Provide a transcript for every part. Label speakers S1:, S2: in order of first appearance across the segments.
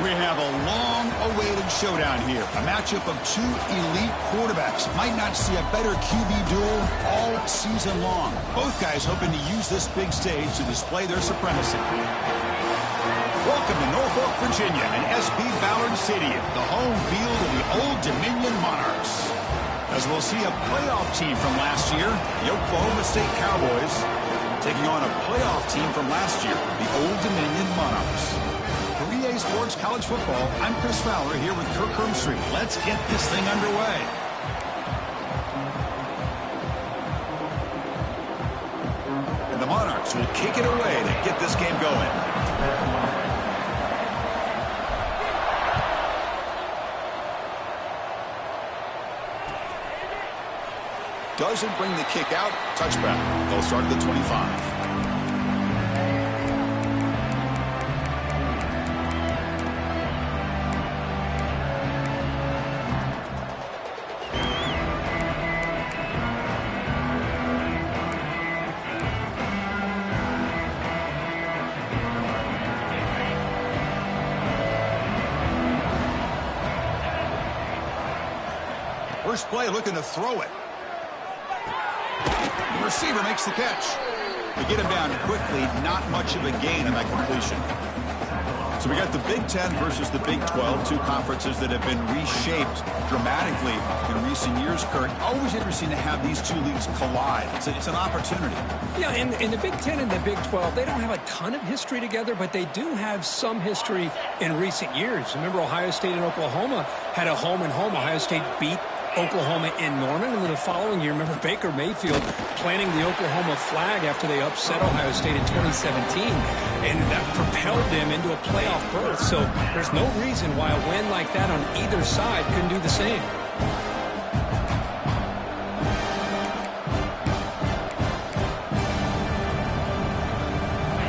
S1: We have a long-awaited showdown here. A matchup of two elite quarterbacks. Might not see a better QB duel all season long. Both guys hoping to use this big stage to display their supremacy. Welcome to Norfolk, Virginia, and SB Ballard Stadium, the home field of the Old Dominion Monarchs. As we'll see a playoff team from last year, the Oklahoma State Cowboys, taking on a playoff team from last year, the Old Dominion Monarchs. For EA Sports College Football, I'm Chris Fowler here with Kirk Hermstreet. Let's get this thing underway. And the Monarchs will kick it away to get this game going. Doesn't bring the kick out. Touchback. They'll start at the 25. First play looking to throw it. The receiver makes the catch. They get him down quickly, not much of a gain on that completion. So we got the Big Ten versus the Big 12, two conferences that have been reshaped dramatically in recent years, Kurt. Always interesting to have these two leagues collide. It's an opportunity.
S2: Yeah, in the Big Ten and the Big 12, they don't have a ton of history together, but they do have some history in recent years. Remember, Ohio State and Oklahoma had a home-and-home. Ohio State beat Oklahoma in Norman, and then the following year, remember Baker Mayfield planting the Oklahoma flag after they upset Ohio State in 2017, and that propelled them into a playoff berth. So there's no reason why a win like that on either side couldn't do the same.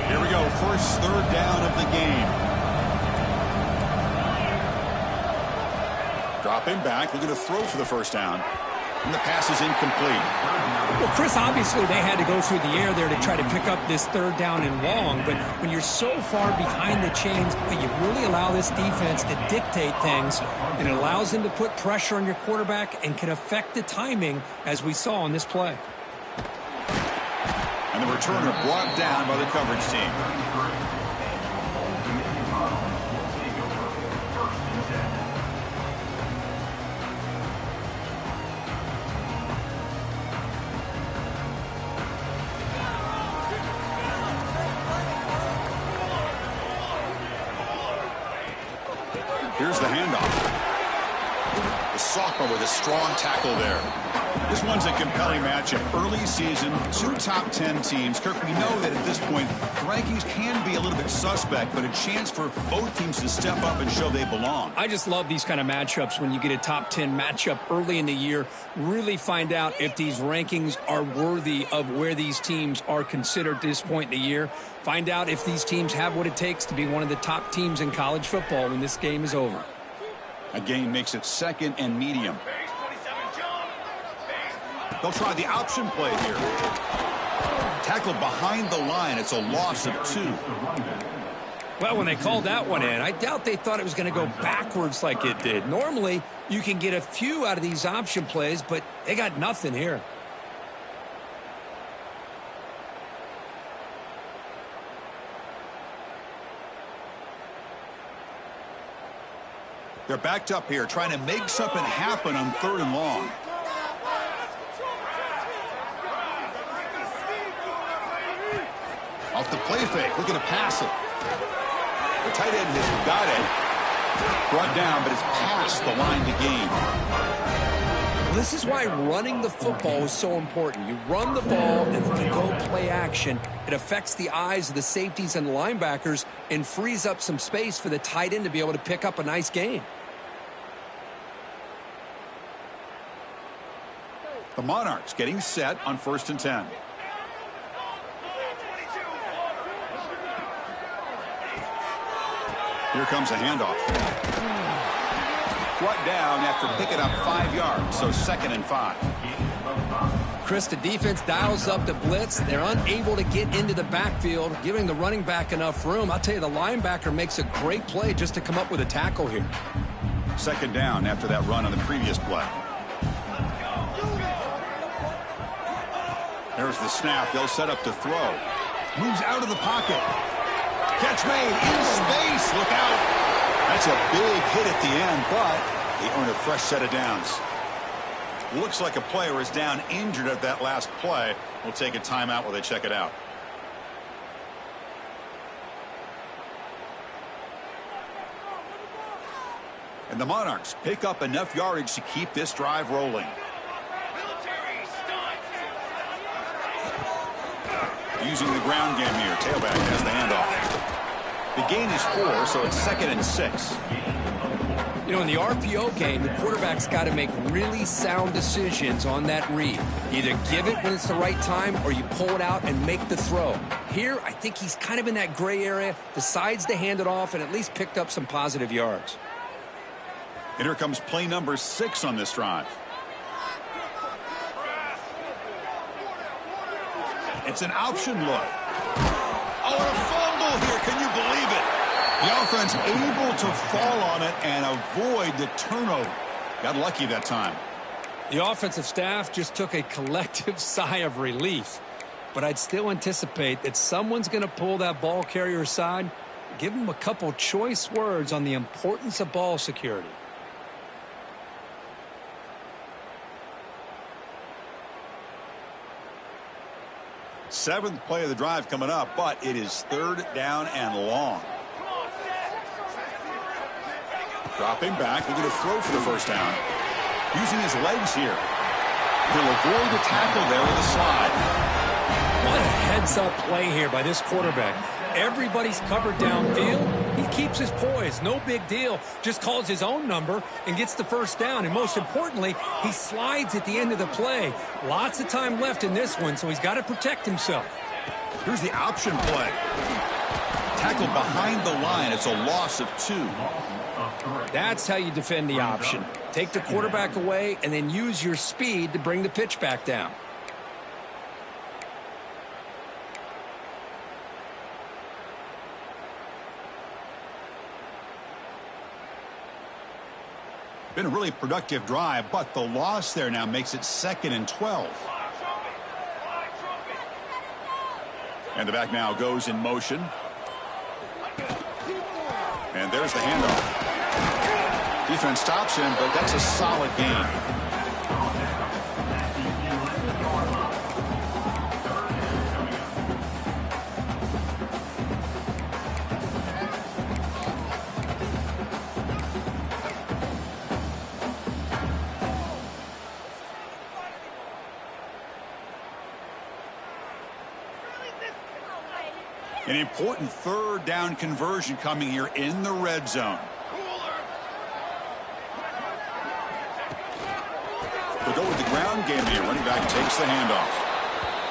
S1: Here we go, first third down of the game. Dropping back, looking to throw for the first down. And the pass is incomplete.
S2: Well, Chris, obviously they had to go through the air there to try to pick up this third down and long, but when you're so far behind the chains, you really allow this defense to dictate things, and it allows them to put pressure on your quarterback and can affect the timing, as we saw on this play.
S1: And the returner brought down by the coverage team. Here's the handoff. The sophomore with a strong tackle there. This one's a compelling matchup. Early season, two top 10 teams. Kirk, we know that at this point, the rankings can be a little bit suspect, but a chance for both teams to step up and show they belong.
S2: I just love these kind of matchups when you get a top 10 matchup early in the year. Really find out if these rankings are worthy of where these teams are considered at this point in the year. Find out if these teams have what it takes to be one of the top teams in college football when this game is over.
S1: A gain makes it second and medium. They'll try the option play here. Tackled behind the line. It's a loss of 2.
S2: Well, when they called that one in, I doubt they thought it was going to go backwards like it did. Normally, you can get a few out of these option plays, but they got nothing here.
S1: They're backed up here, trying to make something happen on third and long. Off the play fake, looking to pass it. The tight end has got it. Brought down, but it's past the line to gain.
S2: This is why running the football is so important. You run the ball, and if you go play action, it affects the eyes of the safeties and the linebackers and frees up some space for the tight end to be able to pick up a nice gain.
S1: The Monarchs getting set on 1st and 10. Here comes a handoff. Brought down after picking up 5 yards, so 2nd and 5.
S2: Chris, the defense dials up the blitz. They're unable to get into the backfield, giving the running back enough room. I'll tell you, the linebacker makes a great play just to come up with a tackle here.
S1: Second down after that run on the previous play. There's the snap. They'll set up to throw. Moves out of the pocket. Catch made in space. Look out. That's a big hit at the end, but they earn a fresh set of downs. Looks like a player is down injured at that last play. We'll take a timeout while they check it out. And the Monarchs pick up enough yardage to keep this drive rolling. Using the ground game here. Tailback has the handoff. The gain is 4, so it's 2nd and 6.
S2: You know, in the RPO game, the quarterback's got to make really sound decisions on that read. Either give it when it's the right time or you pull it out and make the throw. Here, I think he's kind of in that gray area, decides to hand it off and at least picked up some positive yards.
S1: And here comes play number 6 on this drive. It's an option look. Oh, and a fumble here. Can you believe it? The offense able to fall on it and avoid the turnover. Got lucky that time.
S2: The offensive staff just took a collective sigh of relief. But I'd still anticipate that someone's going to pull that ball carrier aside, give him a couple choice words on the importance of ball security.
S1: Seventh play of the drive coming up, but it is 3rd down and long. Dropping back, looking to throw for the first down. Using his legs here. He'll avoid the tackle there with a slide.
S2: What a heads-up play here by this quarterback. Everybody's covered downfield. He keeps his poise. No big deal. Just calls his own number and gets the first down. And most importantly, he slides at the end of the play. Lots of time left in this one, so he's got to protect himself.
S1: Here's the option play. Tackled behind the line. It's a loss of 2.
S2: That's how you defend the option. Take the quarterback away and then use your speed to bring the pitch back down.
S1: Been a really productive drive, but the loss there now makes it 2nd and 12. And the back now goes in motion. And there's the handoff. Defense stops him, but that's a solid gain. An important 3rd down conversion coming here in the red zone. They'll go with the ground game here. Running back takes the handoff.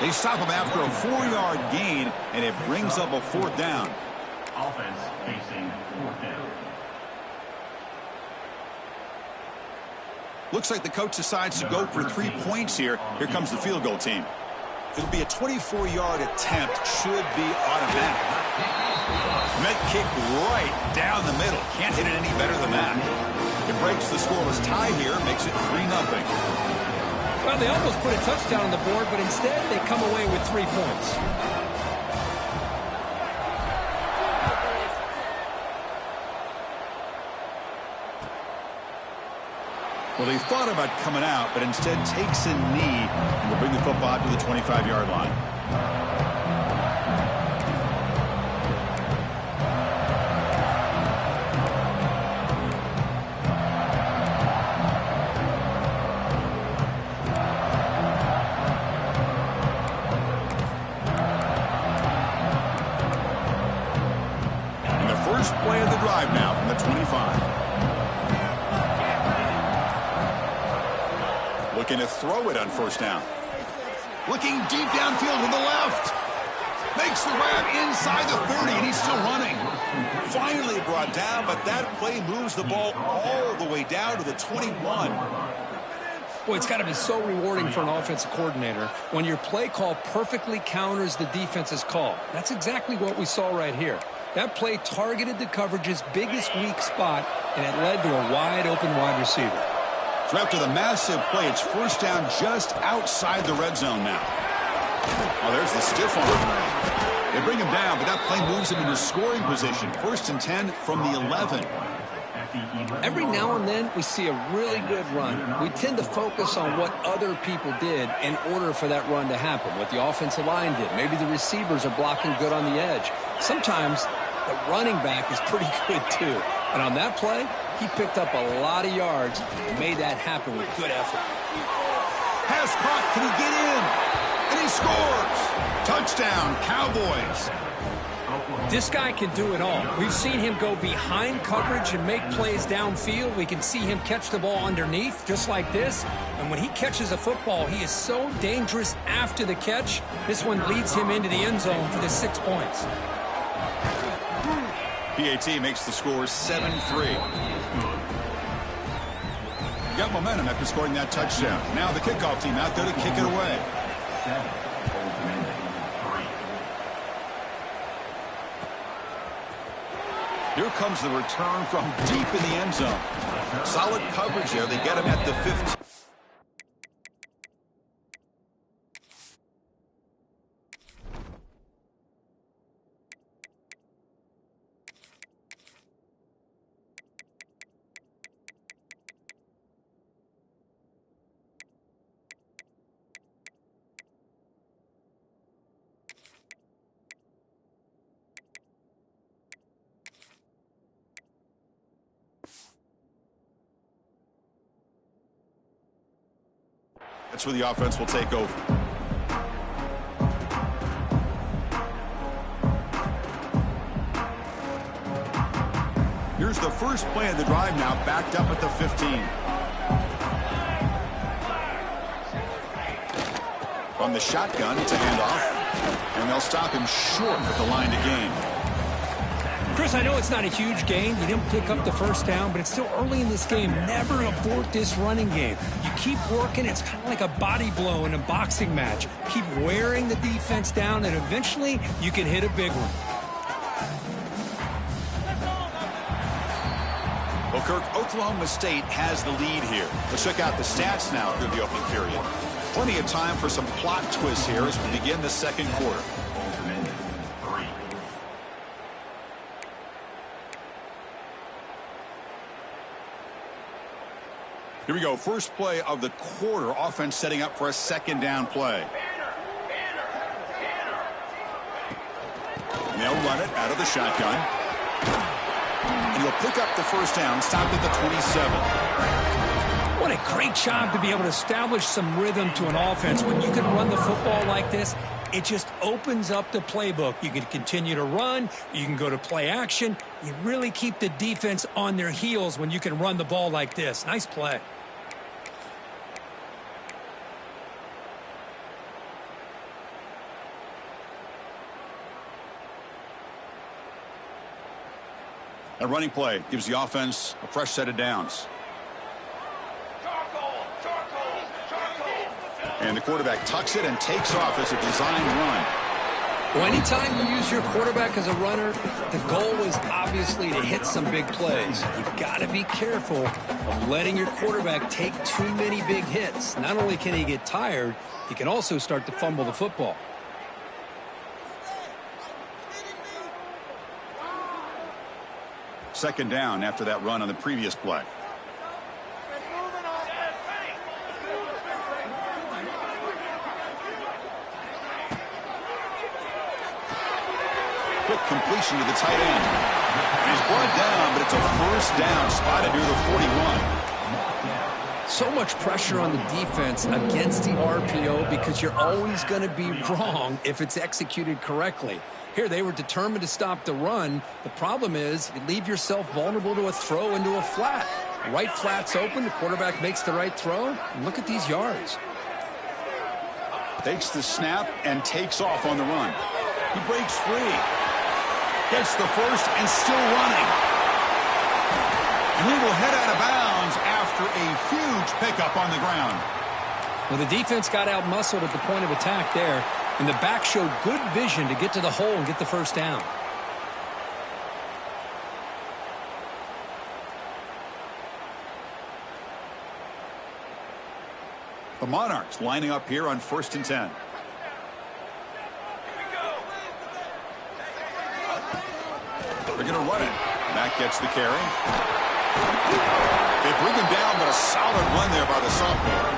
S1: They stop him after a 4-yard gain, and it brings up a 4th down.
S3: Offense facing 4th down.
S1: Looks like the coach decides to go for 3 points here. Here comes the field goal team. It'll be a 24-yard attempt. Should be automatic. Met kick right down the middle. Can't hit it any better than that. It breaks the scoreless tie here. Makes it 3-0.
S2: Well, they almost put a touchdown on the board, but instead they come away with 3 points.
S1: Well, he thought about coming out, but instead takes a knee and will bring the football to the 25-yard line. And the first play of the drive now from the 25. Looking to throw it on 1st down. Looking deep downfield to the left. Makes the grab inside the 30, and he's still running. Finally brought down, but that play moves the ball all the way down to the 21.
S2: Boy, it's got to be so rewarding for an offensive coordinator when your play call perfectly counters the defense's call. That's exactly what we saw right here. That play targeted the coverage's biggest weak spot, and it led to a wide-open wide receiver.
S1: So after the massive play, it's first down just outside the red zone now. Oh, there's the stiff arm. They bring him down, but that play moves him into scoring position. 1st and 10 from the 11.
S2: Every now and then, we see a really good run. We tend to focus on what other people did in order for that run to happen, what the offensive line did. Maybe the receivers are blocking good on the edge. Sometimes the running back is pretty good, too. And on that play, he picked up a lot of yards and made that happen with good effort.
S1: Pass caught. Can he get in? And he scores. Touchdown, Cowboys.
S2: This guy can do it all. We've seen him go behind coverage and make plays downfield. We can see him catch the ball underneath, just like this. And when he catches a football, he is so dangerous after the catch. This one leads him into the end zone for the 6 points.
S1: PAT makes the score 7-3. Got momentum after scoring that touchdown. Now the kickoff team out there to kick it away. Here comes the return from deep in the end zone. Solid coverage there. They get him at the 15. That's where the offense will take over. Here's the first play of the drive now, backed up at the 15. From the shotgun, it's a handoff. And they'll stop him short at the line to gain.
S2: Chris, I know it's not a huge gain. You didn't pick up the first down, but it's still early in this game. Never abort this running game. You keep working. It's kind of like a body blow in a boxing match. Keep wearing the defense down, and eventually you can hit a big one.
S1: Well, Kirk, Oklahoma State has the lead here. Let's check out the stats now through the opening period. Plenty of time for some plot twists here as we begin the second quarter. Here we go. First play of the quarter. Offense setting up for a second down play. They'll run it out of the shotgun. And he'll pick up the first down. Stopped at the 27.
S2: What a great job to be able to establish some rhythm to an offense. When you can run the football like this, it just opens up the playbook. You can continue to run. You can go to play action. You really keep the defense on their heels when you can run the ball like this. Nice play.
S1: A running play gives the offense a fresh set of downs. And the quarterback tucks it and takes off as a designed run.
S2: Well, anytime you use your quarterback as a runner, the goal is obviously to hit some big plays. You've got to be careful of letting your quarterback take too many big hits. Not only can he get tired, he can also start to fumble the football.
S1: Second down after that run on the previous play. Quick completion to the tight end. He's brought down, but it's a first down, spotted near the 41.
S2: So much pressure on the defense against the RPO because you're always going to be wrong if it's executed correctly. Here, they were determined to stop the run. The problem is you leave yourself vulnerable to a throw into a flat. The right flat's open. The quarterback makes the right throw. And look at these yards.
S1: Takes the snap and takes off on the run. He breaks free. Gets the first and still running. And he will head out of bounds after after a huge pickup on the ground.
S2: Well, the defense got out-muscled at the point of attack there, and the back showed good vision to get to the hole and get the first down.
S1: The Monarchs lining up here on 1st and 10. They're going to run it. Matt gets the carry. They bring him down, but a solid run there by the sophomore.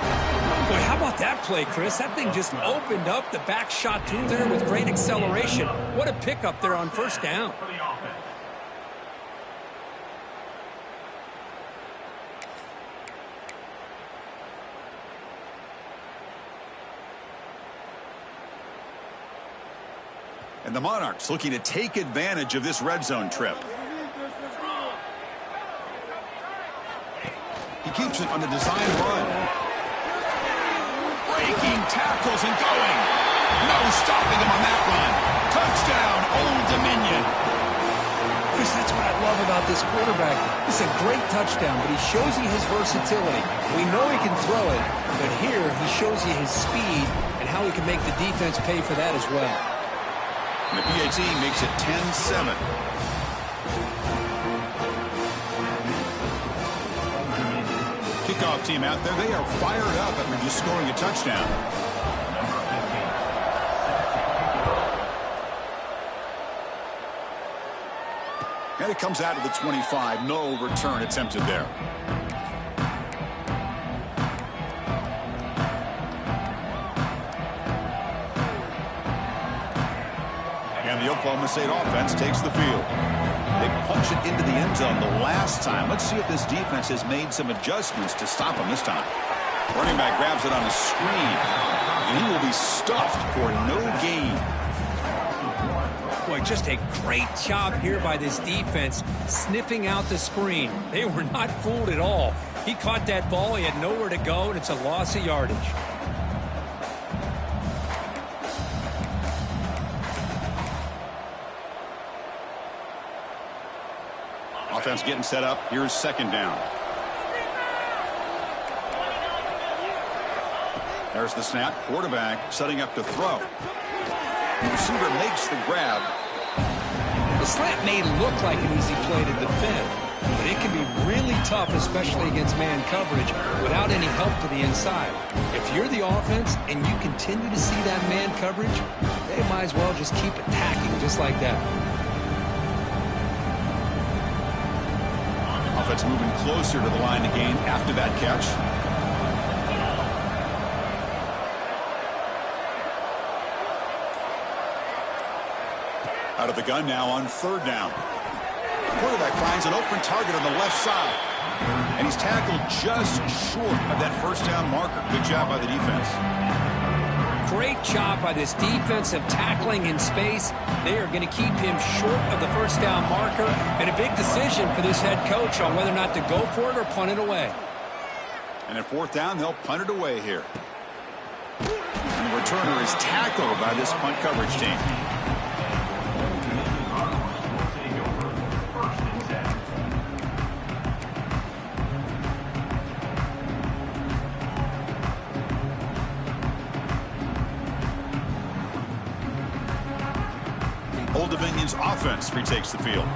S2: Boy, how about that play, Chris? That thing just opened up. The back shot through there with great acceleration. What a pickup there on first down.
S3: For the offense.
S1: And the Monarchs looking to take advantage of this red zone trip. He keeps it on the design run. Breaking tackles and going. No stopping him on that run. Touchdown, Old Dominion.
S2: Chris, that's what I love about this quarterback. It's a great touchdown, but he shows you his versatility. We know he can throw it, but here he shows you his speed and how he can make the defense pay for that as well.
S1: And the PAT makes it 10-7. Kickoff team out there. They are fired up after just scoring a touchdown. And it comes out of the 25. No return attempted there. And the Oklahoma State offense takes the field. They punch it into the end zone the last time. Let's see if this defense has made some adjustments to stop him this time. Running back grabs it on a screen, and he will be stuffed for no gain.
S2: Boy, just a great job here by this defense, sniffing out the screen. They were not fooled at all. He caught that ball, he had nowhere to go, and it's a loss of yardage.
S1: Offense getting set up. Here's second down. There's the snap. Quarterback setting up to throw. The receiver makes the grab.
S2: The slant may look like an easy play to defend, but it can be really tough, especially against man coverage, without any help to the inside. If you're the offense and you continue to see that man coverage, they might as well just keep attacking just like that.
S1: Offense moving closer to the line of gain after that catch. Out of the gun now on third down. Quarterback finds an open target on the left side. And he's tackled just short of that first down marker. Good job by the defense.
S2: Great job by this defensive tackling in space. They are going to keep him short of the first down marker, and a big decision for this head coach on whether or not to go for it or punt it away.
S1: And at fourth down, they'll punt it away here. And the returner is tackled by this punt coverage team. Old Dominion's offense retakes the field.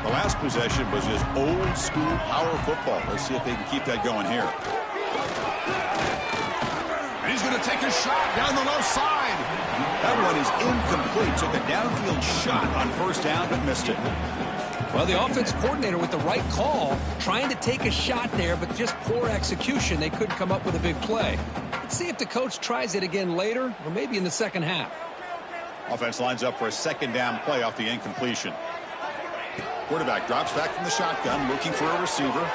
S1: The last possession was just old school power football. Let's see if they can keep that going here. And he's going to take a shot down the left side. That one is incomplete. Took a downfield shot on first down, but missed it.
S2: Well, the offense coordinator with the right call, trying to take a shot there, but just poor execution. They couldn't come up with a big play. Let's see if the coach tries it again later, or maybe in the second half.
S1: Offense lines up for a second down play off the incompletion. Quarterback drops back from the shotgun, looking for a receiver.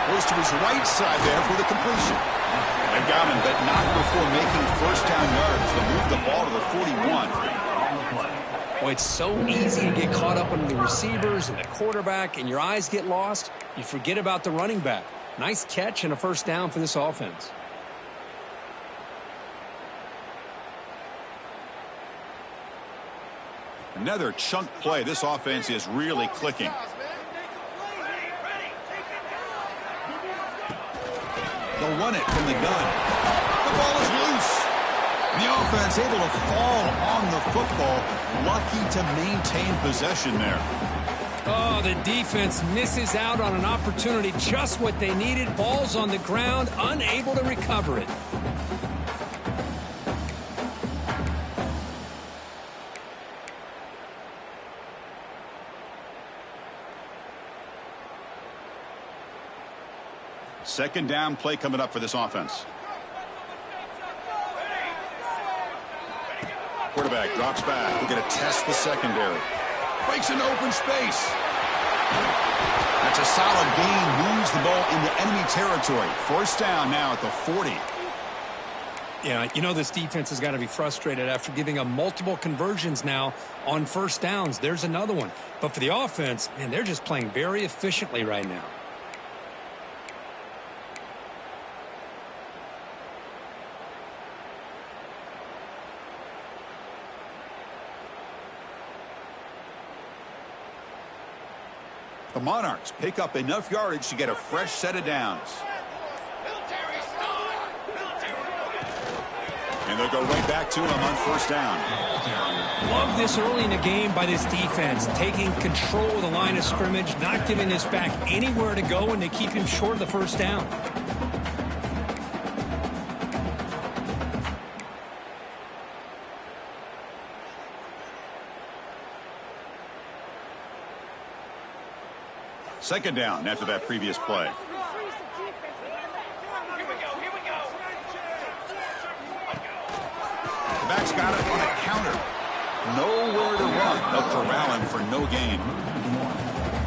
S1: Goes to his right side there for the completion. They've got him, but not before making first down yards. They move the ball to the 41.
S2: Boy, it's so easy to get caught up under the receivers and the quarterback, and your eyes get lost. You forget about the running back. Nice catch and a first down for this offense.
S1: Another chunk play. This offense is really clicking. They'll run it from the gun. The ball is loose. The offense able to fall on the football. Lucky to maintain possession there.
S2: Oh, the defense misses out on an opportunity, just what they needed. Ball's on the ground, unable to recover it.
S1: Second down play coming up for this offense. Quarterback drops back. We're going to test the secondary. Breaks into open space. That's a solid gain. Moves the ball into enemy territory. First down now at the 40.
S2: Yeah, you know this defense has got to be frustrated after giving up multiple conversions now on first downs. There's another one. But for the offense, man, they're just playing very efficiently right now.
S1: The Monarchs pick up enough yardage to get a fresh set of downs. And they'll go right back to him on first down.
S2: Love this early in the game by this defense, taking control of the line of scrimmage, not giving this back anywhere to go, and they keep him short of the first down.
S1: Second down after that previous play. The back's got it on a counter. Nowhere to run. They'll corral him for no gain.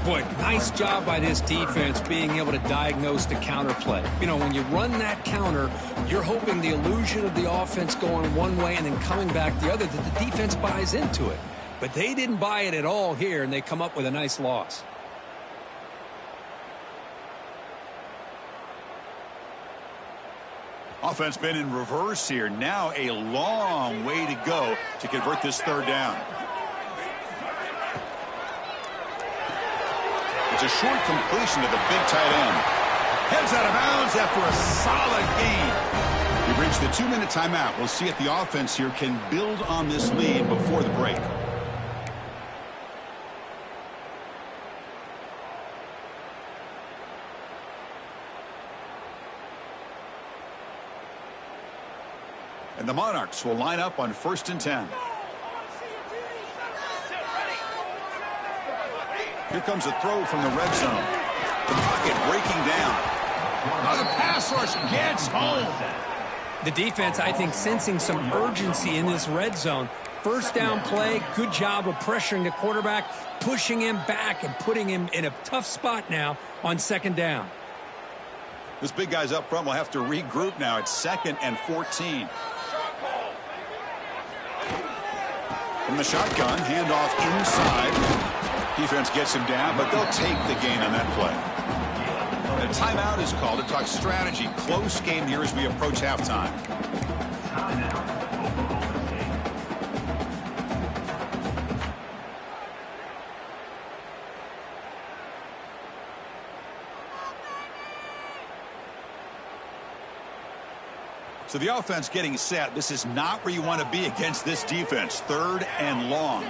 S2: Boy, nice job by this defense being able to diagnose the counter play. You know, when you run that counter, you're hoping the illusion of the offense going one way and then coming back the other, that the defense buys into it. But they didn't buy it at all here, and they come up with a nice loss.
S1: Offense been in reverse here. Now a long way to go to convert this third down. It's a short completion to the big tight end. Heads out of bounds after a solid gain. We've reached the 2-minute timeout. We'll see if the offense here can build on this lead before the break. And the Monarchs will line up on 1st and 10. Here comes a throw from the red zone. The pocket breaking down. Oh, the pass rush gets home.
S2: The defense, I think, sensing some urgency in this red zone. First down play, good job of pressuring the quarterback, pushing him back and putting him in a tough spot now on second down.
S1: This big guy's up front will have to regroup now. It's 2nd and 14. From the shotgun, handoff inside. Defense gets him down, but they'll take the gain on that play. And a timeout is called to talk strategy. Close game here as we approach halftime. So the offense getting set. This is not where you want to be against this defense. 3rd and long.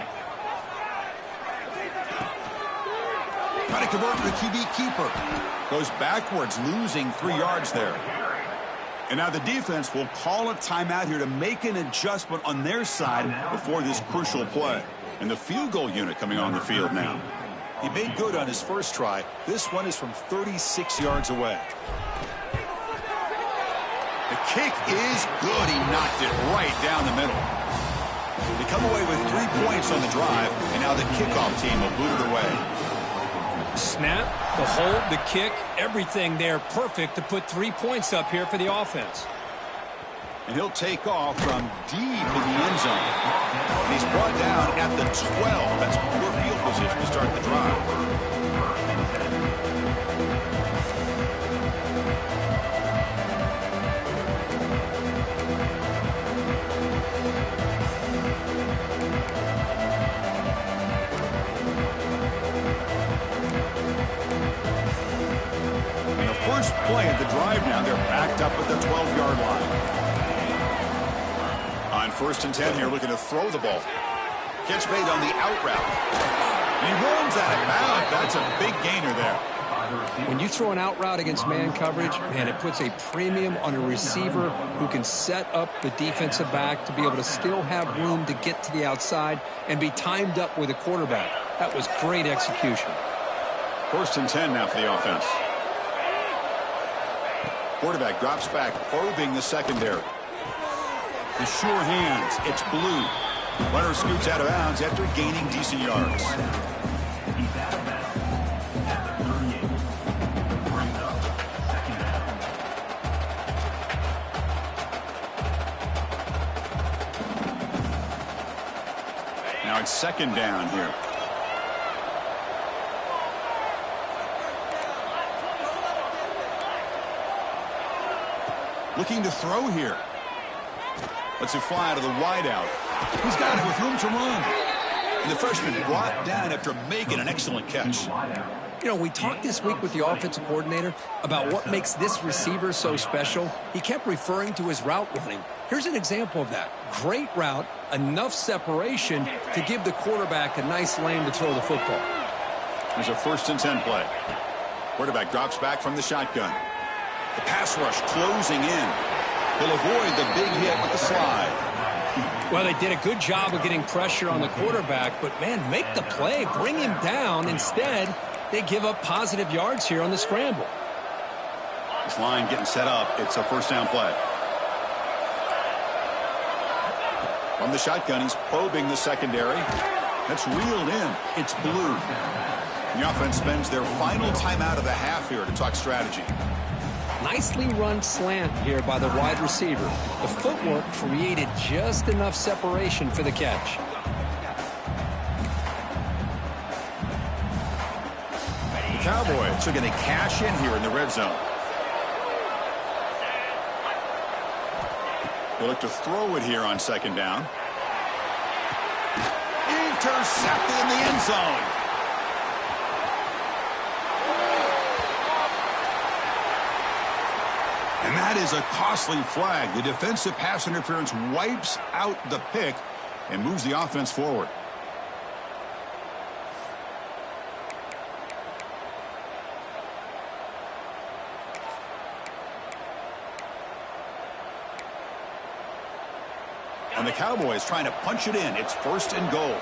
S1: Trying to convert the QB keeper. Goes backwards, losing 3 yards there. And now the defense will call a timeout here to make an adjustment on their side before this crucial play. And the field goal unit coming on the field now. He made good on his first try. This one is from 36 yards away. The kick is good. He knocked it right down the middle. They come away with 3 points on the drive, and now the kickoff team will boot it away.
S2: Snap, the hold, the kick, everything there perfect to put 3 points up here for the offense.
S1: And he'll take off from deep in the end zone. And he's brought down at the 12. That's poor field position to start the drive. first play of the drive now. They're backed up at the 12-yard line. On 1st and 10 here, looking to throw the ball. Catch made on the out route. And he runs out of bounds. That's a big gainer there.
S2: When you throw an out route against man coverage, man, it puts a premium on a receiver who can set up the defensive back to be able to still have room to get to the outside and be timed up with a quarterback. That was great execution.
S1: 1st and 10 now for the offense. Quarterback drops back, probing the secondary. The sure hands. It's Blue. Runner scoots out of bounds after gaining decent yards. Now it's 2nd down here. Looking to throw here. Lets it fly out of the wideout. He's got it with room to run. And the freshman brought down after making an excellent catch.
S2: You know, we talked this week with the offensive coordinator about what makes this receiver so special. He kept referring to his route running. Here's an example of that. Great route, enough separation to give the quarterback a nice lane to throw the football.
S1: There's a 1st and 10 play. Quarterback drops back from the shotgun. The pass rush closing in. He'll avoid the big hit with the slide.
S2: Well, they did a good job of getting pressure on the quarterback, but, man, make the play, bring him down. Instead, they give up positive yards here on the scramble.
S1: This line getting set up. It's a 1st down play. From the shotgun, he's probing the secondary. That's reeled in. It's Blue. The offense spends their final timeout of the half here to talk strategy.
S2: Nicely run slant here by the wide receiver. The footwork created just enough separation for the catch.
S1: The Cowboys are going to cash in here in the red zone. They look to throw it here on 2nd down. Intercepted in the end zone. And that is a costly flag. The defensive pass interference wipes out the pick and moves the offense forward. And the Cowboys trying to punch it in. It's 1st and goal.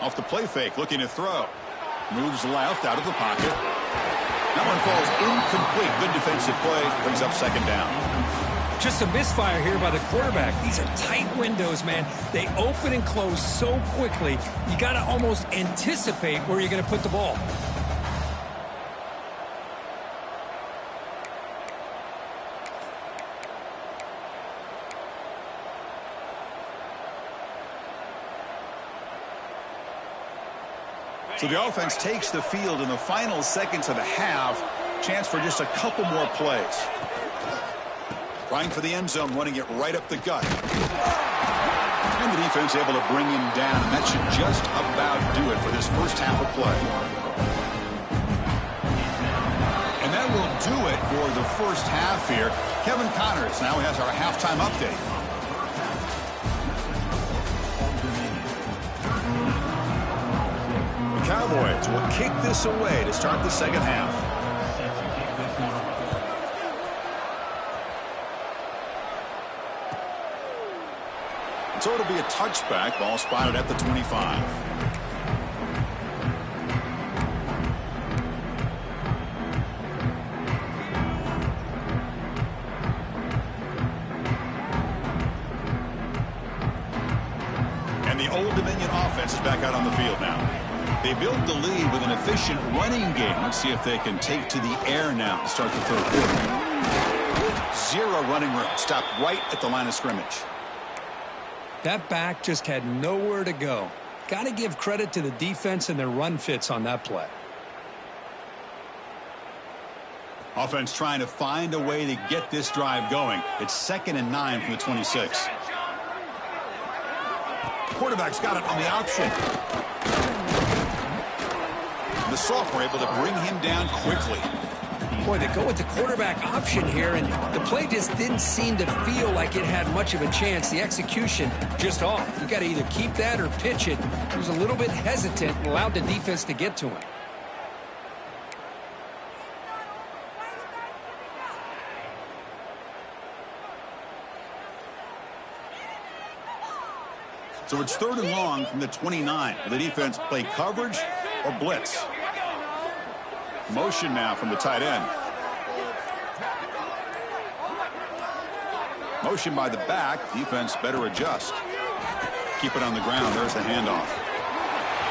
S1: Off the play fake, looking to throw. Moves left out of the pocket. That one falls incomplete. Good defensive play. Brings up 2nd down.
S2: Just a misfire here by the quarterback. These are tight windows, man. They open and close so quickly. You got to almost anticipate where you're going to put the ball.
S1: So the offense takes the field in the final seconds of the half. Chance for just a couple more plays. Trying for the end zone, running it right up the gut. And the defense able to bring him down. And that should just about do it for this 1st half of play. And that will do it for the 1st half here. Kevin Connors now has our halftime update. Cowboys will kick this away to start the 2nd half. So it'll be a touchback. Ball spotted at the 25. And the Old Dominion offense is back out on the field now. They built the lead with an efficient running game. Let's see if they can take to the air now to start the 3rd quarter. 0 running room. Stopped right at the line of scrimmage.
S2: That back just had nowhere to go. Got to give credit to the defense and their run fits on that play.
S1: Offense trying to find a way to get this drive going. It's 2nd and 9 from the 26. Quarterback's got it on the option. The sophomore able to bring him down quickly.
S2: Boy, they go with the quarterback option here, and the play just didn't seem to feel like it had much of a chance. The execution just off. You got to either keep that or pitch it. He was a little bit hesitant and allowed the defense to get to him.
S1: So it's 3rd and long from the 29. Will the defense play coverage or blitz? Motion now from the tight end. Motion by the back. Defense better adjust. Keep it on the ground. There's the handoff.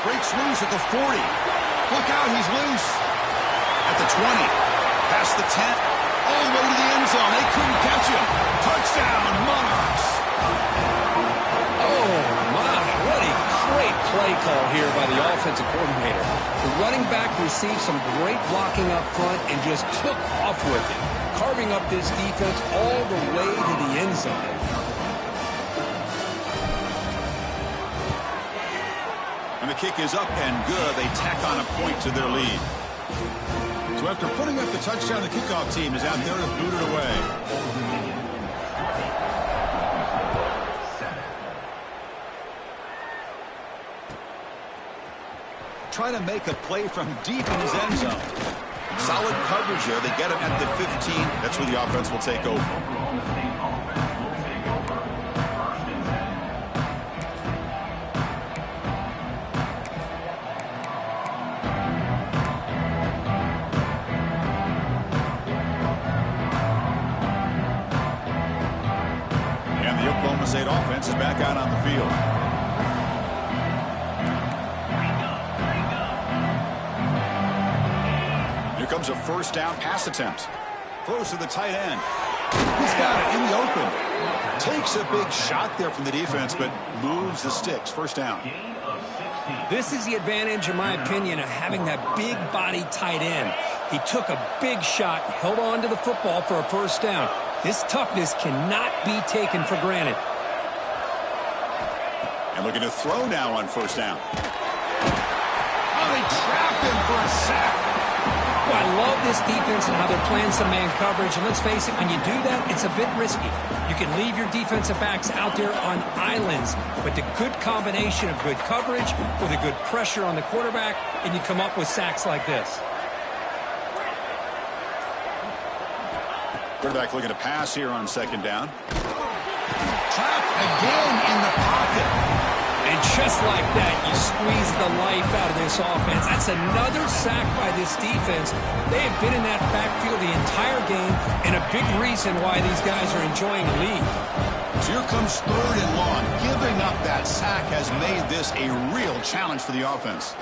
S1: Breaks loose at the 40. Look out, he's loose. At the 20. Past the 10. All the way to the end zone. They couldn't catch him. Touchdown, Monarchs.
S2: Oh, my. What a great play call here by the offensive coordinator. The running back received some great blocking up front and just took off with it, carving up this defense all the way to the end zone.
S1: And the kick is up and good. They tack on a point to their lead. So after putting up the touchdown, the kickoff team is out there to boot it away. Trying to make a play from deep in his end zone. Solid coverage there. They get him at the 15. That's where the offense will take over. And the Oklahoma State offense is back out on the field. Here comes a first down pass attempt. Throws to the tight end. He's got it in the open. Takes a big shot there from the defense, but moves the sticks. First down.
S2: This is the advantage, in my opinion, of having that big body tight end. He took a big shot, held on to the football for a first down. This toughness cannot be taken for granted.
S1: And looking to throw now on first down. Oh, they trapped him for a sack.
S2: Well, I love this defense and how they're playing some man coverage. And let's face it, when you do that, it's a bit risky. You can leave your defensive backs out there on islands, but the good combination of good coverage with a good pressure on the quarterback, and you come up with sacks like this.
S1: Quarterback looking to pass here on second down. Trapped again in the pocket.
S2: And just like that, you squeeze the life out of this offense. That's another sack by this defense. They have been in that backfield the entire game, and a big reason why these guys are enjoying the lead.
S1: So here comes 3rd and long. Giving up that sack has made this a real challenge for the offense.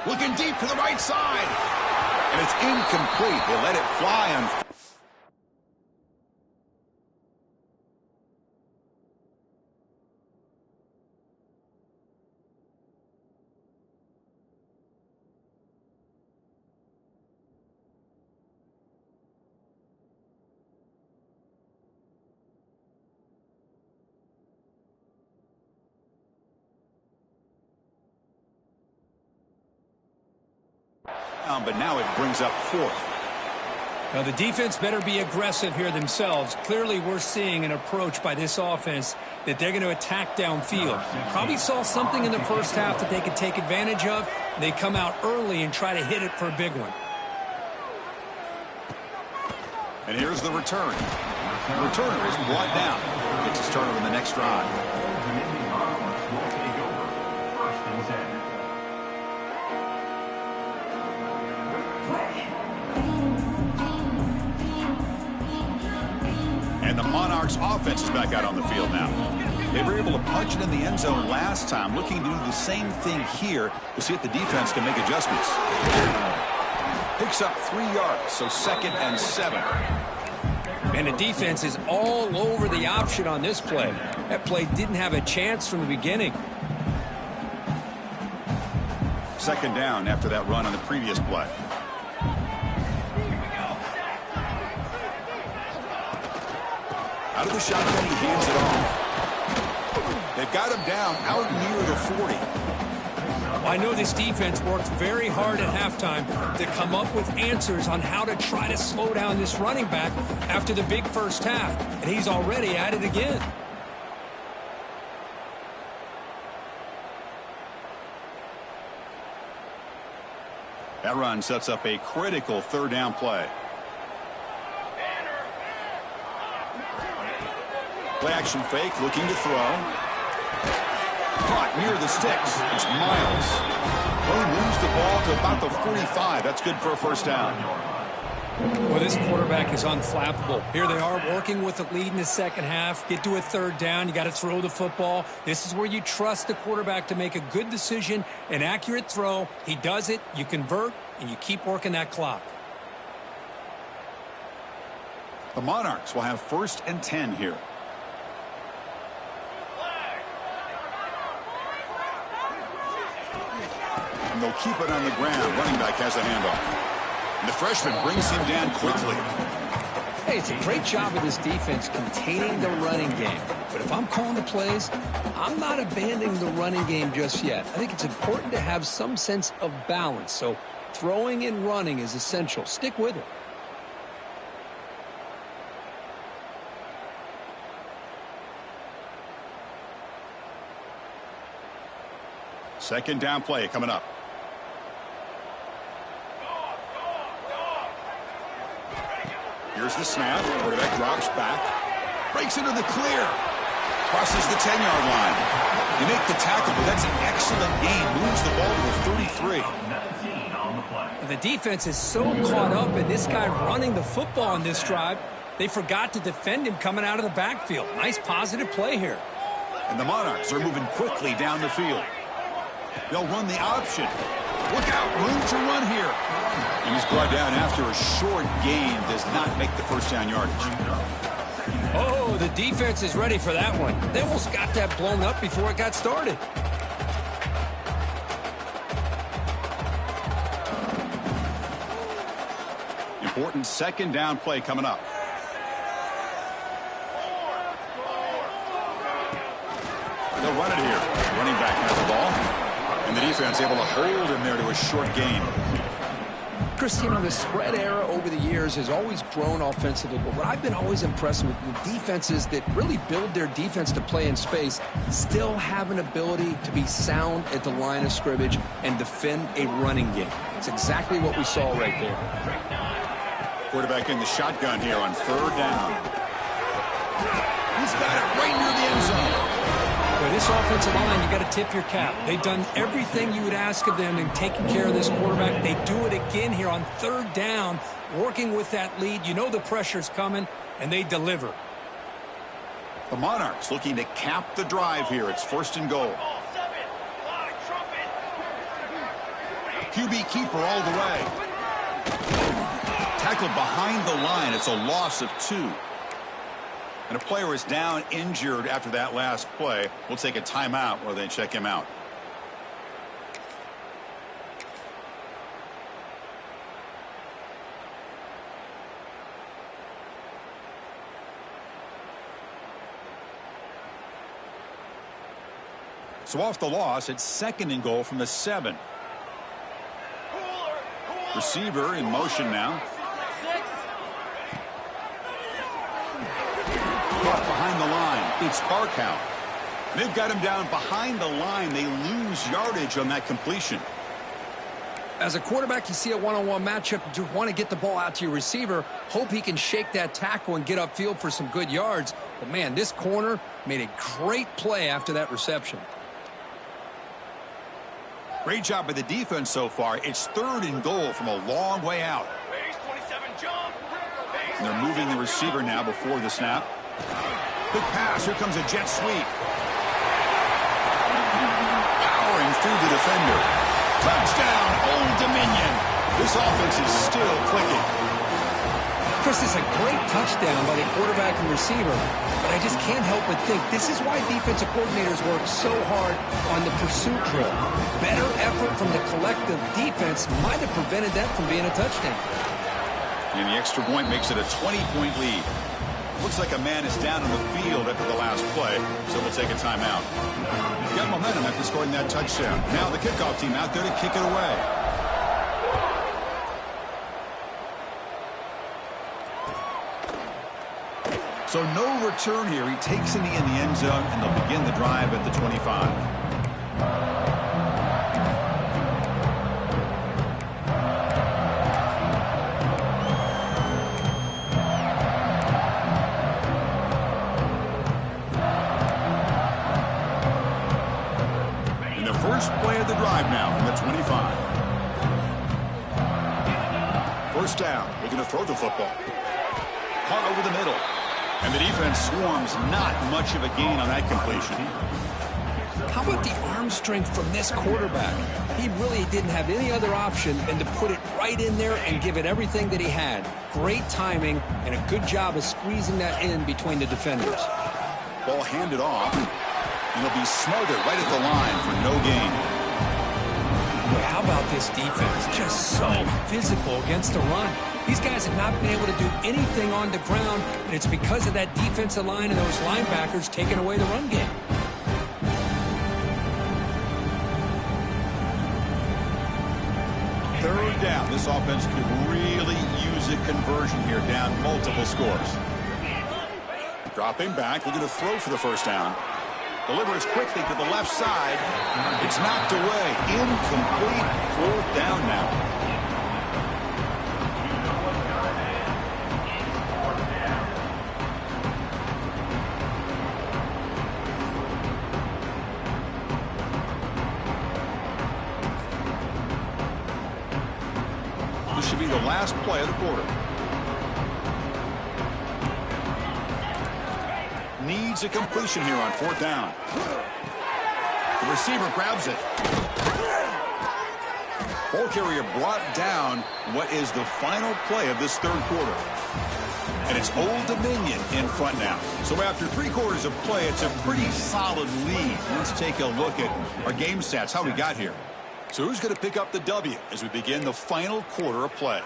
S1: Looking deep to the right side. And it's incomplete. They let it fly on. But now it brings up 4th.
S2: Now the defense better be aggressive here themselves. Clearly we're seeing an approach by this offense that they're going to attack downfield. Probably saw something in the first half that they could take advantage of. They come out early and try to hit it for a big one.
S1: And here's the return. The returner is brought down. Gets a starter on the next drive. And the Monarchs offense is back out on the field now. They were able to punch it in the end zone last time, looking to do the same thing here to see if the defense can make adjustments. Picks up 3 yards, so 2nd and 7.
S2: And the defense is all over the option on this play. That play didn't have a chance from the beginning.
S1: 2nd down after that run on the previous play. Out of the shotgun, he hands it off. They've got him down out near the 40.
S2: I know this defense worked very hard at halftime to come up with answers on how to try to slow down this running back after the big first half, and he's already at it again.
S1: That run sets up a critical third down play. Play action fake, looking to throw. Caught near the sticks. It's Miles. He moves the ball to about the 45. That's good for a first down.
S2: Well, this quarterback is unflappable. Here they are working with the lead in the second half. Get to a third down. You got to throw the football. This is where you trust the quarterback to make a good decision, an accurate throw. He does it. You convert, and you keep working that clock.
S1: The Monarchs will have 1st and 10 here. And they'll keep it on the ground. Running back has a handoff. And the freshman brings him down quickly.
S2: Hey, it's a great job of this defense containing the running game. But if I'm calling the plays, I'm not abandoning the running game just yet. I think it's important to have some sense of balance. So throwing and running is essential. Stick with it.
S1: Second down play coming up. Here's the snap. Quarterback drops back. Breaks into the clear. Crosses the 10-yard line. You make the tackle, but that's an excellent game. Moves the ball to the 33.
S2: The defense is so caught up in this guy running the football on this drive, they forgot to defend him coming out of the backfield. Nice positive play here.
S1: And the Monarchs are moving quickly down the field. They'll run the option. Look out, room to run here. And he's brought down after a short gain. Does not make the first down yardage.
S2: Oh, the defense is ready for that one. They almost got that blown up before it got started.
S1: Important second down play coming up. They'll run it here. Running back has the ball. And the defense able to hold him there to a short gain.
S2: Chris, you know, the spread era over the years has always grown offensively, but what I've been always impressed with defenses that really build their defense to play in space still have an ability to be sound at the line of scrimmage and defend a running game. It's exactly what we saw right there.
S1: Quarterback in the shotgun here on third down. He's got it right near the end zone.
S2: For this offensive line, you got to tip your cap. They've done everything you would ask of them in taking care of this quarterback. They do it again here on third down, working with that lead. You know the pressure's coming, and they deliver.
S1: The Monarchs looking to cap the drive here. It's 1st and goal. QB keeper all the way. Tackled behind the line. It's a loss of 2. And a player is down injured after that last play. We'll take a timeout while they check him out. So off the loss, it's 2nd and goal from the 7. Receiver in motion now. Behind the line, it's Barkow. They've got him down behind the line. They lose yardage on that completion.
S2: As a quarterback, you see a one-on-one matchup. You want to get the ball out to your receiver. Hope he can shake that tackle and get upfield for some good yards. But, man, this corner made a great play after that reception.
S1: Great job by the defense so far. It's 3rd and goal from a long way out. And they're moving the receiver now before the snap. Good pass. Here comes a jet sweep. Powering through the defender. Touchdown, Old Dominion. This offense is still clicking.
S2: Chris, it's a great touchdown by the quarterback and receiver, but I just can't help but think this is why defensive coordinators work so hard on the pursuit drill. Better effort from the collective defense might have prevented that from being a touchdown.
S1: And the extra point makes it a 20-point lead. Looks like a man is down on the field after the last play, so we'll take a timeout. Got momentum after scoring that touchdown. Now the kickoff team out there to kick it away. So no return here. He takes it in the end zone, and they'll begin the drive at the 25. First play of the drive now from the 25. First down. Looking to throw the football. Caught over the middle. And the defense swarms. Not much of a gain on that completion.
S2: How about the arm strength from this quarterback? He really didn't have any other option than to put it right in there and give it everything that he had. Great timing and a good job of squeezing that in between the defenders.
S1: Ball handed off. And he'll be smothered right at the line for no gain.
S2: Boy, how about this defense? Just so physical against the run. These guys have not been able to do anything on the ground, and it's because of that defensive line and those linebackers taking away the run game.
S1: Third down. This offense could really use a conversion here, down multiple scores. Dropping back, looking to throw for the first down. Delivers quickly to the left side. It's knocked away. Incomplete. Fourth down now. This should be the last play of the quarter. Needs a completion here on fourth down. The receiver grabs it. Ball carrier brought down what is the final play of this third quarter. And it's Old Dominion in front now. So after 3 quarters of play, it's a pretty solid lead. Let's take a look at our game stats, how we got here. So who's going to pick up the W as we begin the final quarter of play?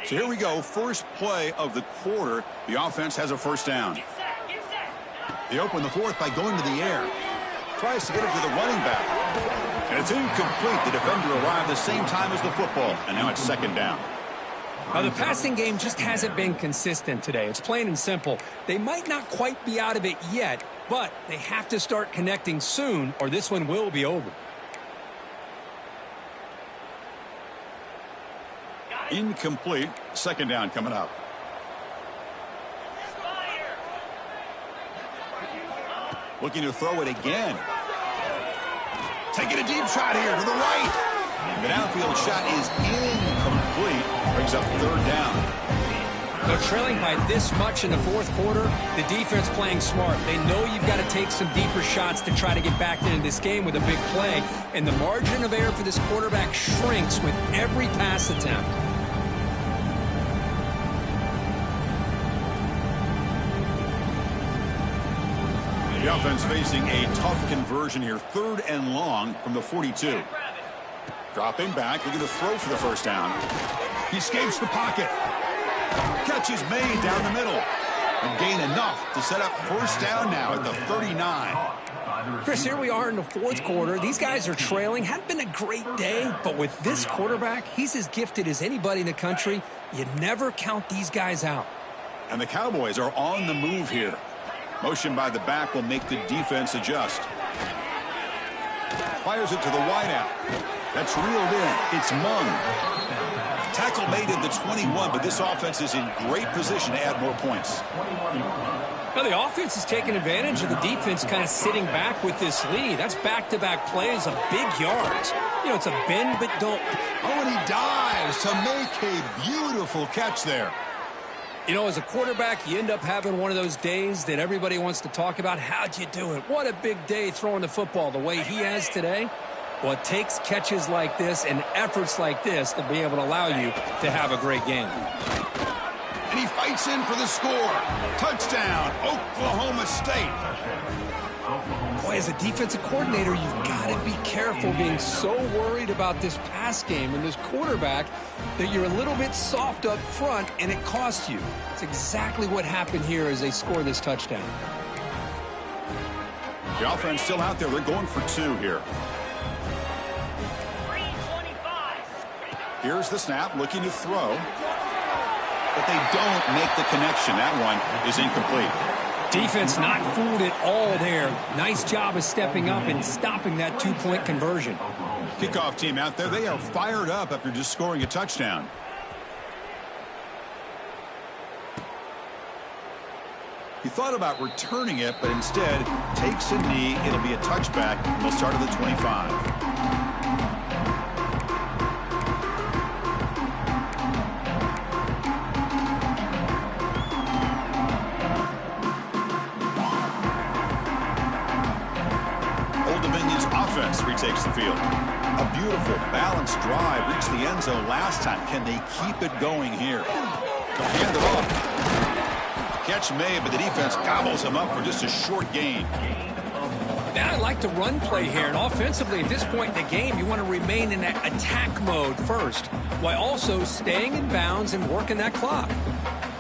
S1: So here we go, first play of the quarter. The offense has a first down. They open the fourth by going to the air. Tries to get it to the running back. And it's incomplete. The defender arrived the same time as the football. And now it's second down.
S2: Now, the passing game just hasn't been consistent today. It's plain and simple. They might not quite be out of it yet, but they have to start connecting soon, or this one will be over.
S1: Incomplete. Second down coming up. Looking to throw it again. Taking a deep shot here to the right. The downfield shot is incomplete. Brings up third down.
S2: They're trailing by this much in the fourth quarter. The defense playing smart. They know you've got to take some deeper shots to try to get back into this game with a big play. And the margin of error for this quarterback shrinks with every pass attempt.
S1: The offense facing a tough conversion here. Third and long from the 42. Dropping back, looking to throw for the first down. He escapes the pocket. Catch is made down the middle. And gain enough to set up first down now at the 39.
S2: Chris, here we are in the fourth quarter. These guys are trailing. Hadn't been a great day, but with this quarterback, he's as gifted as anybody in the country. You never count these guys out.
S1: And the Cowboys are on the move here. Motion by the back will make the defense adjust. Fires it to the wideout. That's reeled in. It's Mung. Tackle made at the 21, but this offense is in great position to add more points.
S2: Well, the offense is taking advantage of the defense kind of sitting back with this lead. That's back-to-back plays of big yards. You know, it's a bend but don't.
S1: Oh, and he dives to make a beautiful catch there.
S2: You know, as a quarterback, you end up having one of those days that everybody wants to talk about. How'd you do it? What a big day throwing the football the way he has today. Well, it takes catches like this and efforts like this to be able to allow you to have a great game.
S1: And he he fights in for the score. Touchdown, Oklahoma State.
S2: Boy, as a defensive coordinator, you've got to be careful being so worried about this pass game and this quarterback that you're a little bit soft up front, and it costs you. It's exactly what happened here as they score this touchdown.
S1: The offense still out there. They're going for 2 here. Here's the snap, looking to throw. But they don't make the connection. That one is incomplete.
S2: Defense not fooled at all there. Nice job of stepping up and stopping that 2-point conversion.
S1: Kickoff team out there. They are fired up after just scoring a touchdown. He thought about returning it, but instead takes a knee. It'll be a touchback. They'll start at the 25. Retakes the field. A beautiful, balanced drive. Reached the end zone last time. Can they keep it going here? They'll hand it off. Catch made, but the defense gobbles him up for just a short gain.
S2: Now I like the run play here, and offensively at this point in the game, you want to remain in that attack mode first, while also staying in bounds and working that clock.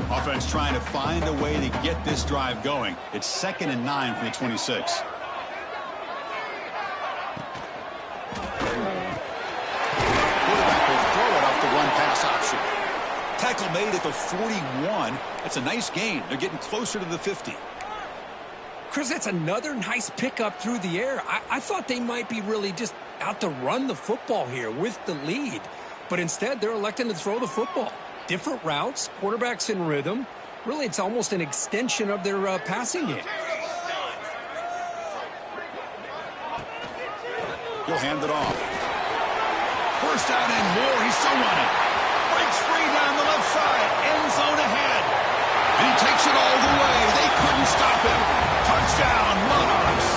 S1: Offense trying to find a way to get this drive going. It's 2nd and 9 from the 26. Tackle made at the 41. That's a nice gain. They're getting closer to the 50.
S2: Chris, that's another nice pickup through the air. I thought they might be really just out to run the football here with the lead. But instead, they're electing to throw the football. Different routes, quarterbacks in rhythm. Really, it's almost an extension of their passing game.
S1: He'll hand it off. First down and more. He's still running. Breaks free down the left side. End zone ahead. And he takes it all the way. They couldn't stop him. Touchdown, Monarchs.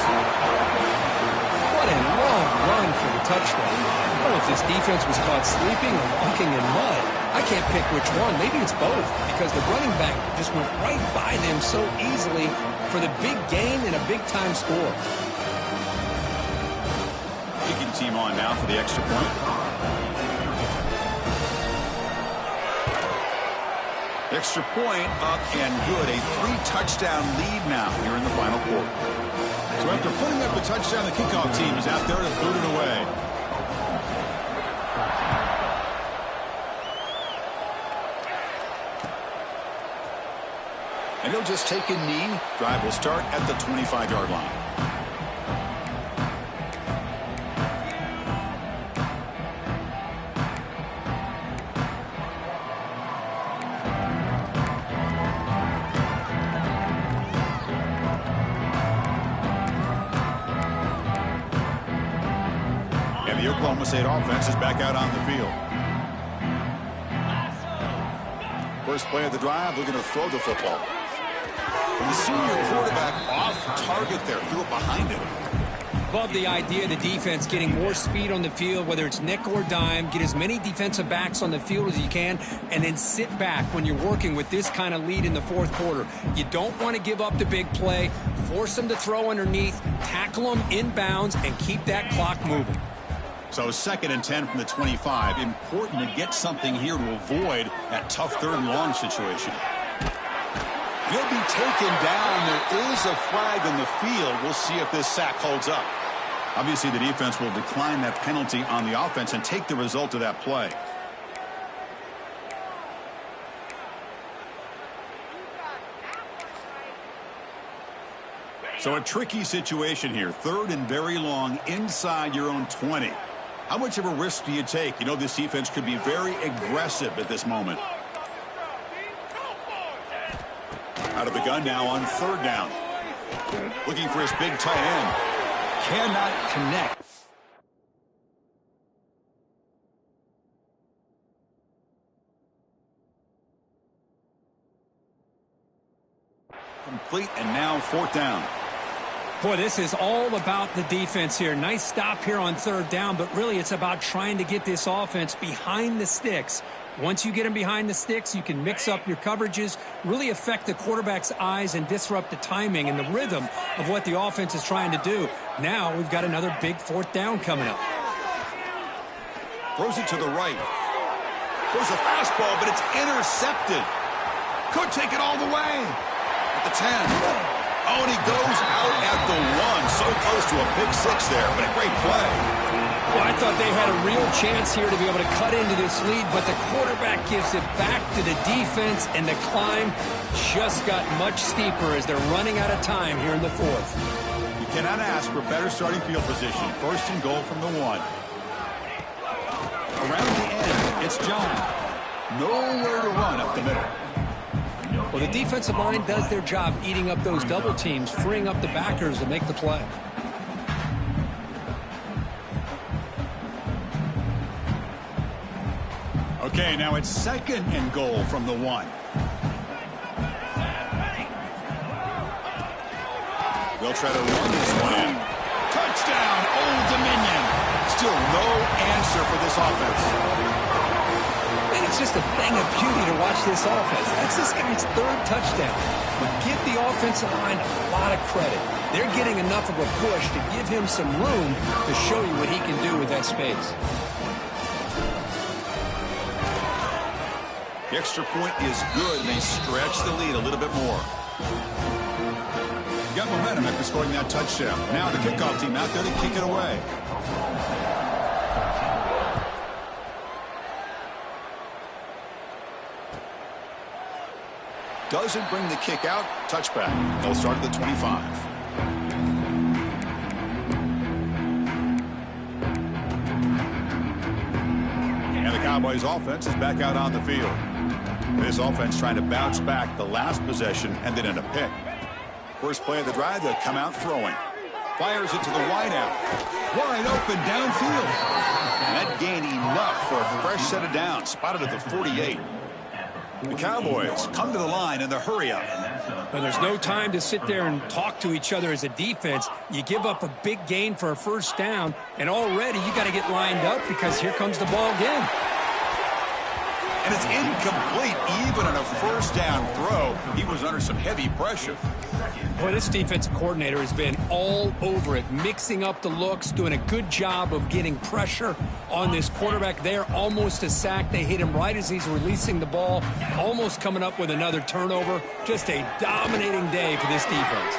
S2: What a long run for the touchdown. I don't know if this defense was caught sleeping or walking in mud. I can't pick which one. Maybe it's both, because the running back just went right by them so easily for the big gain and a big-time score.
S1: Kicking team on now for the extra point. Extra point up and good. A 3-touchdown lead now here in the final quarter. So after putting up the touchdown, the kickoff team is out there to boot it away. And he'll just take a knee. Drive will start at the 25-yard line. The Oklahoma State offense is back out on the field. First play of the drive, they're going to throw the football. And the senior quarterback off target there, threw it behind him.
S2: Love the idea of the defense getting more speed on the field, whether it's nickel or dime. Get as many defensive backs on the field as you can, and then sit back when you're working with this kind of lead in the fourth quarter. You don't want to give up the big play. Force them to throw underneath, tackle them in bounds, and keep that clock moving.
S1: So 2nd and 10 from the 25. Important to get something here to avoid that tough 3rd and long situation. He'll be taken down. There is a flag on the field. We'll see if this sack holds up. Obviously, the defense will decline that penalty on the offense and take the result of that play. So a tricky situation here. 3rd and very long inside your own 20. How much of a risk do you take? You know, this defense could be very aggressive at this moment. Out of the gun now on 3rd down. Looking for his big tight end. Cannot connect. Complete, and now 4th down.
S2: Boy, this is all about the defense here. Nice stop here on 3rd down, but really it's about trying to get this offense behind the sticks Once you get him behind the sticks, you can mix up your coverages, really affect the quarterback's eyes and disrupt the timing and the rhythm of what the offense is trying to do. Now we've got another big 4th down coming up.
S1: Throws it to the right. Throws a fastball, but it's intercepted. Could take it all the way. At the 10. Oh, and he goes out at the 1. So close to a pick 6 there, but a great play.
S2: Well, I thought they had a real chance here to be able to cut into this lead, but the quarterback gives it back to the defense, and the climb just got much steeper as they're running out of time here in the 4th.
S1: You cannot ask for better starting field position. 1st and goal from the 1. Around the end, it's John. Nowhere to run up the middle.
S2: Well, the defensive line does their job eating up those double teams, freeing up the backers to make the play.
S1: Okay, now it's 2nd and goal from the 1. They'll try to run this one in. Touchdown, Old Dominion. Still no answer for this offense.
S2: And it's just a thing of beauty to watch this offense. That's this guy's 3rd touchdown. But give the offensive line a lot of credit. They're getting enough of a push to give him some room to show you what he can do with that space.
S1: The extra point is good, and they stretch the lead a little bit more. Got momentum after scoring that touchdown. Now the kickoff team out there to kick it away. Doesn't bring the kick out. Touchback. They'll start at the 25. And the Cowboys offense is back out on the field. This offense trying to bounce back the last possession and then in a pick. First play of the drive, they'll come out throwing. Fires it to the wideout. Wide open downfield. And that gained enough for a fresh set of downs. Spotted at the 48. The Cowboys come to the line in the hurry-up.
S2: Well, there's no time to sit there and talk to each other as a defense. You give up a big gain for a 1st down, and already you got to get lined up because here comes the ball again.
S1: And it's incomplete. Even on a 1st down throw, he was under some heavy pressure.
S2: Boy, this defensive coordinator has been all over it, mixing up the looks, doing a good job of getting pressure on this quarterback there. Almost a sack. They hit him right as he's releasing the ball, almost coming up with another turnover. Just a dominating day for this defense.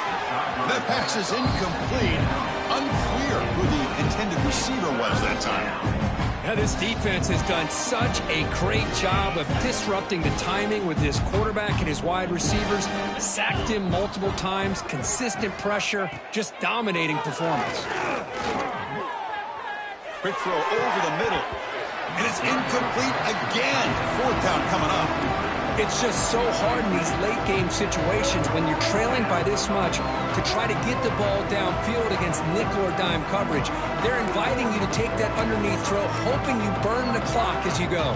S1: That pass is incomplete. Unclear who the intended receiver was that time.
S2: Now, this defense has done such a great job of disrupting the timing with his quarterback and his wide receivers. Sacked him multiple times, consistent pressure, just dominating performance.
S1: Quick throw over the middle. And it's incomplete again. 4th down coming up.
S2: It's just so hard in these late-game situations when you're trailing by this much to try to get the ball downfield against nickel or dime coverage. They're inviting you to take that underneath throw, hoping you burn the clock as you go.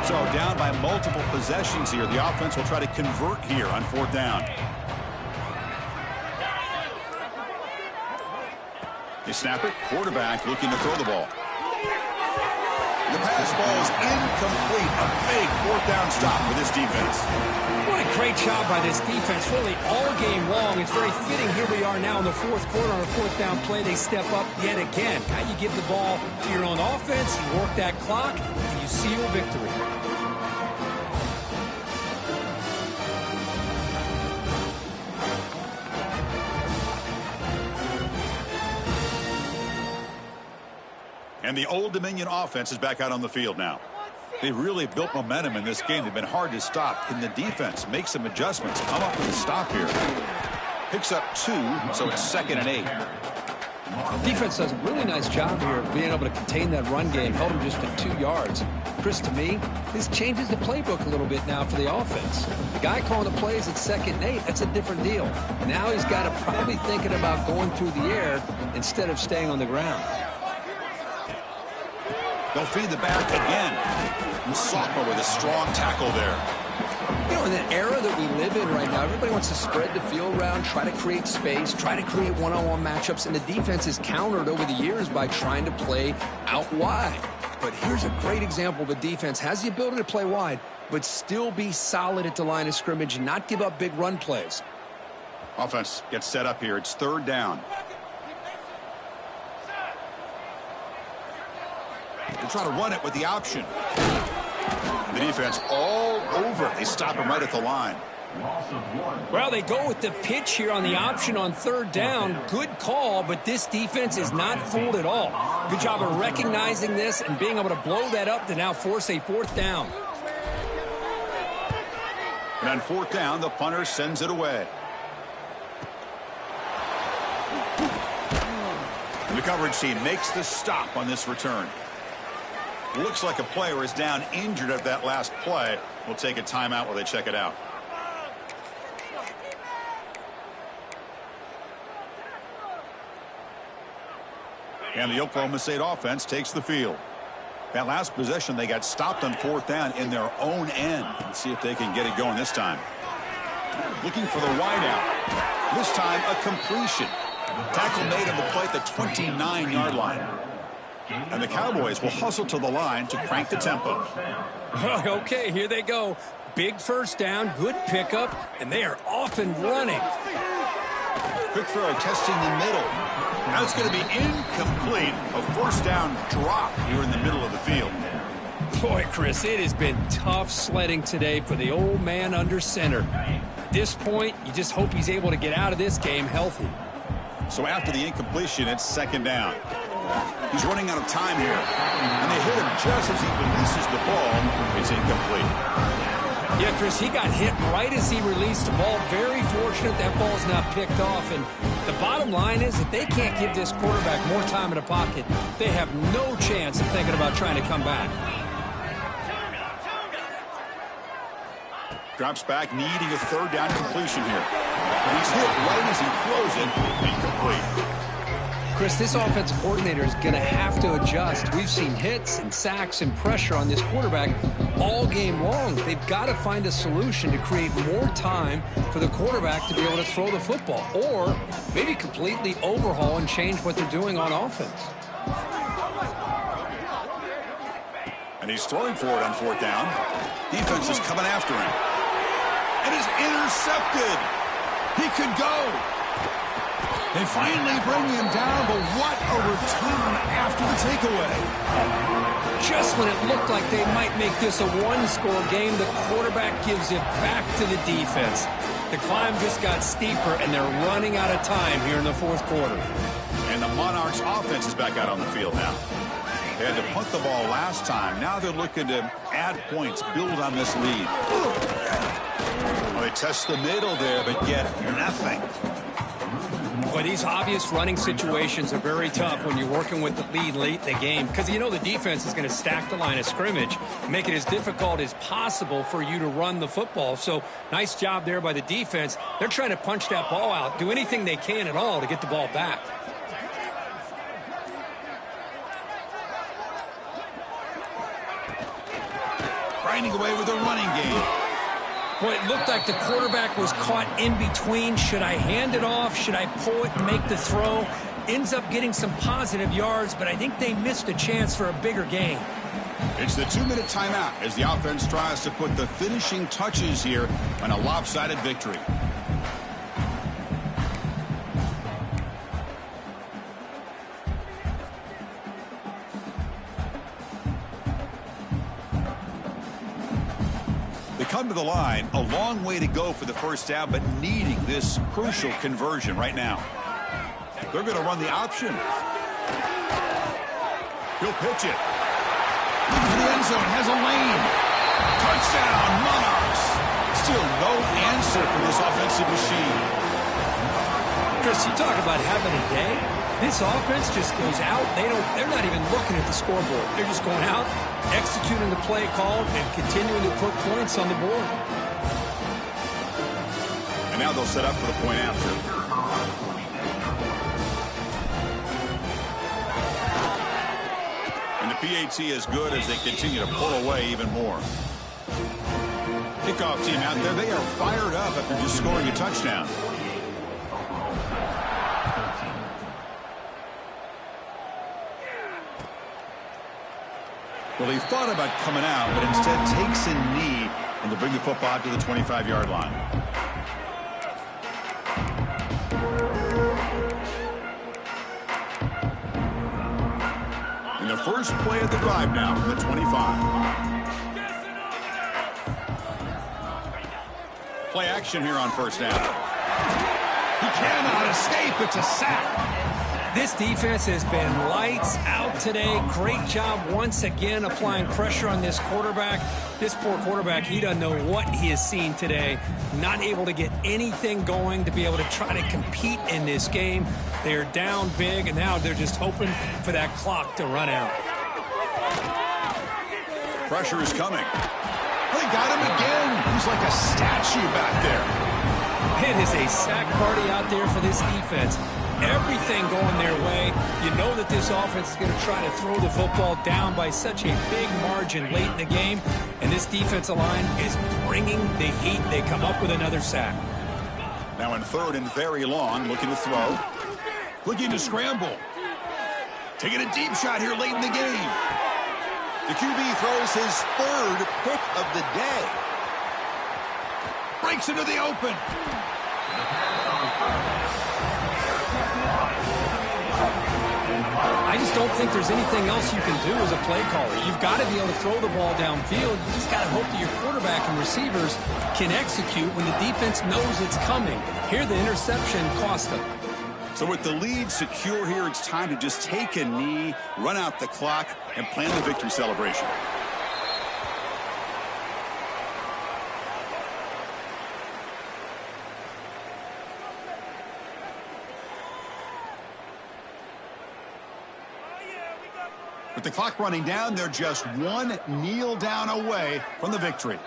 S1: So down by multiple possessions here. The offense will try to convert here on 4th down. They snap it. Quarterback looking to throw the ball. The pass ball is incomplete. A big 4th down stop for this defense.
S2: What a great job by this defense, really all game long. It's very fitting. Here we are now in the 4th quarter on a 4th down play. They step up yet again. Now you give the ball to your own offense, you work that clock, and you seal a victory.
S1: And the Old Dominion offense is back out on the field now. They really built momentum in this game. They've been hard to stop. Can the defense make some adjustments? Come up with a stop here. Picks up 2, so it's 2nd and 8.
S2: Defense does a really nice job here of being able to contain that run game. Held him just to 2 yards. Chris, to me, this changes the playbook a little bit now for the offense. The guy calling the plays at 2nd and 8, that's a different deal. Now he's got to probably thinking about going through the air instead of staying on the ground.
S1: They'll feed the back again. Sophomore with a strong tackle there.
S2: You know, in the era that we live in right now, everybody wants to spread the field around, try to create space, try to create one-on-one matchups, and the defense is countered over the years by trying to play out wide. But here's a great example. The defense has the ability to play wide, but still be solid at the line of scrimmage and not give up big run plays.
S1: Offense gets set up here. It's third down. They try to run it with the option. The defense all over. They stop him right at the line.
S2: Well, they go with the pitch here on the option on third down. Good call, but this defense is not fooled at all. Good job of recognizing this and being able to blow that up to now force a fourth down.
S1: And on fourth down, the punter sends it away. And the coverage team makes the stop on this return. Looks like a player is down injured at that last play. We'll take a timeout while they check it out. And the Oklahoma State offense takes the field. That last possession, they got stopped on fourth down in their own end. Let's see if they can get it going this time. Looking for the wideout. This time, a completion. Tackle made on the play at the 29-yard line. And the Cowboys will hustle to the line to crank the tempo.
S2: Okay, here they go. Big first down, good pickup, and they are off and running.
S1: Quick throw, testing the middle. Now it's going to be incomplete. A first down drop here in the middle of the field.
S2: Boy, Chris, it has been tough sledding today for the old man under center. At this point, you just hope he's able to get out of this game healthy.
S1: So after the incompletion, it's second down. He's running out of time here. And they hit him just as he releases the ball. It's incomplete.
S2: Yeah, Chris, he got hit right as he released the ball. Very fortunate that ball's not picked off. And the bottom line is that they can't give this quarterback more time in the pocket. They have no chance of thinking about trying to come back.
S1: Drops back, needing a third down completion here. And he's hit right as he throws it. Incomplete.
S2: Chris, this offensive coordinator is going to have to adjust. We've seen hits and sacks and pressure on this quarterback all game long. They've got to find a solution to create more time for the quarterback to be able to throw the football, or maybe completely overhaul and change what they're doing on offense.
S1: And he's throwing for it on fourth down. Defense is coming after him. It is intercepted. He could go. They finally bring him down, but what a return after the takeaway.
S2: Just when it looked like they might make this a one-score game, the quarterback gives it back to the defense. The climb just got steeper, and they're running out of time here in the fourth quarter.
S1: And the Monarchs' offense is back out on the field now. They had to punt the ball last time. Now they're looking to add points, build on this lead. Well, they test the middle there, but get nothing.
S2: Boy, these obvious running situations are very tough when you're working with the lead late in the game, because you know the defense is going to stack the line of scrimmage, make it as difficult as possible for you to run the football. So nice job there by the defense. They're trying to punch that ball out, do anything they can at all to get the ball back.
S1: Grinding away with a running game.
S2: Boy, it looked like the quarterback was caught in between. Should I hand it off? Should I pull it and make the throw? Ends up getting some positive yards, but I think they missed a chance for a bigger gain.
S1: It's the 2-minute timeout as the offense tries to put the finishing touches here on a lopsided victory. Come to the line, a long way to go for the first down, but needing this crucial conversion right now. They're going to run the option. He'll pitch it. Looking for the end zone, has a lane. Touchdown, Monarchs. Still no answer for this offensive machine.
S2: Chris, you talk about having a day. This offense just goes out. They're not even looking at the scoreboard. They're just going out, executing the play called, and continuing to put points on the board.
S1: And now they'll set up for the point after. And the PAT is good as they continue to pull away even more. Kickoff team out there, they are fired up after just scoring a touchdown. Well, he thought about coming out, but instead takes a knee, and they'll bring the football to the 25-yard line. And the first play of the drive now from the 25. Play action here on first down. He cannot escape. It's a sack.
S2: This defense has been lights out today. Great job once again applying pressure on this quarterback. This poor quarterback, he doesn't know what he has seen today. Not able to get anything going to be able to try to compete in this game. They're down big, and now they're just hoping for that clock to run out.
S1: Pressure is coming. They got him again. He's like a statue back there.
S2: It is a sack party out there for this defense. Everything going their way. You know that this offense is going to try to throw the football down by such a big margin late in the game. And this defensive line is bringing the heat. They come up with another sack.
S1: Now in third and very long, looking to throw. Looking to scramble. Taking a deep shot here late in the game. The QB throws his third pick of the day. Breaks into the open.
S2: I just don't think there's anything else you can do as a play caller. You've got to be able to throw the ball downfield. You just got to hope that your quarterback and receivers can execute when the defense knows it's coming. Here, the interception cost them.
S1: So with the lead secure here, it's time to just take a knee, run out the clock, and plan the victory celebration. With the clock running down, they're just one kneel down away from the victory.